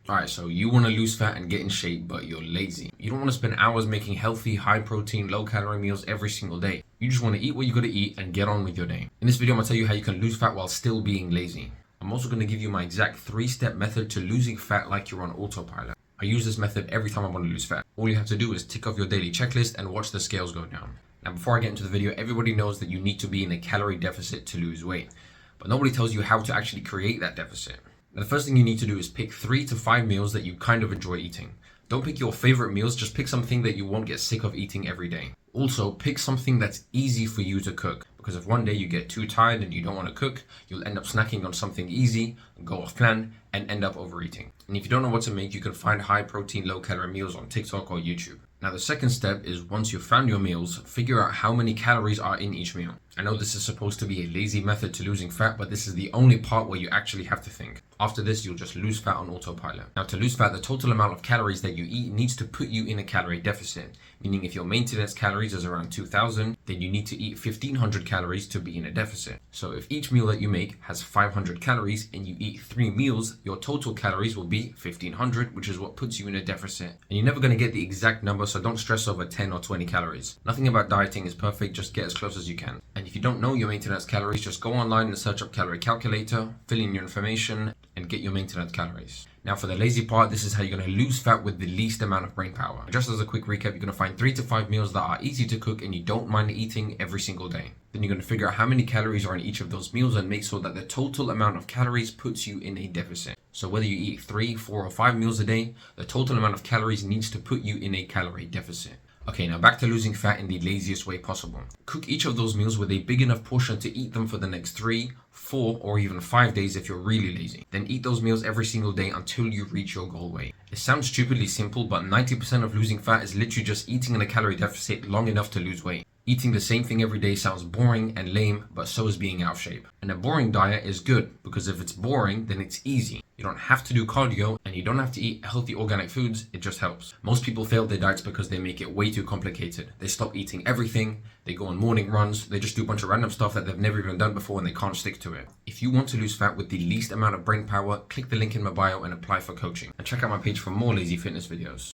Alright, so you want to lose fat and get in shape, but you're lazy. You don't want to spend hours making healthy, high protein, low calorie meals every single day. You just want to eat what you gotta eat and get on with your day. In this video, I'm gonna tell you how you can lose fat while still being lazy. I'm also gonna give you my exact 3-step method to losing fat like you're on autopilot. I use this method every time I want to lose fat. All you have to do is tick off your daily checklist and watch the scales go down. Now, before I get into the video, everybody knows that you need to be in a calorie deficit to lose weight, but nobody tells you how to actually create that deficit. Now, the first thing you need to do is pick 3 to 5 meals that you kind of enjoy eating. Don't pick your favorite meals, just pick something that you won't get sick of eating every day. Also, pick something that's easy for you to cook, because if one day you get too tired and you don't want to cook, you'll end up snacking on something easy, go off plan, and end up overeating. And if you don't know what to make, you can find high protein, low calorie meals on TikTok or YouTube. Now, the second step is once you've found your meals, figure out how many calories are in each meal. I know this is supposed to be a lazy method to losing fat, but this is the only part where you actually have to think. After this, you'll just lose fat on autopilot. Now, to lose fat, the total amount of calories that you eat needs to put you in a calorie deficit, meaning if your maintenance calories is around 2,000, then you need to eat 1,500 calories to be in a deficit. So if each meal that you make has 500 calories and you eat 3 meals, your total calories will be 1,500, which is what puts you in a deficit. And you're never going to get the exact number, so don't stress over 10 or 20 calories. Nothing about dieting is perfect, just get as close as you can. And if you don't know your maintenance calories, just go online and search up calorie calculator, fill in your information, and get your maintenance calories. Now, for the lazy part, this is how you're going to lose fat with the least amount of brain power. Just as a quick recap, you're going to find 3 to 5 meals that are easy to cook and you don't mind eating every single day. Then you're going to figure out how many calories are in each of those meals and make sure that the total amount of calories puts you in a deficit. So whether you eat 3, 4, or 5 meals a day, the total amount of calories needs to put you in a calorie deficit. Okay, now back to losing fat in the laziest way possible. Cook each of those meals with a big enough portion to eat them for the next 3, 4, or even 5 days if you're really lazy. Then eat those meals every single day until you reach your goal weight. It sounds stupidly simple, but 90% of losing fat is literally just eating in a calorie deficit long enough to lose weight. Eating the same thing every day sounds boring and lame, but so is being out of shape. And a boring diet is good, because if it's boring, then it's easy. You don't have to do cardio and you don't have to eat healthy organic foods, it just helps. Most people fail their diets because they make it way too complicated. They stop eating everything, they go on morning runs, they just do a bunch of random stuff that they've never even done before and they can't stick to it. If you want to lose fat with the least amount of brain power, click the link in my bio and apply for coaching. And check out my page for more lazy fitness videos.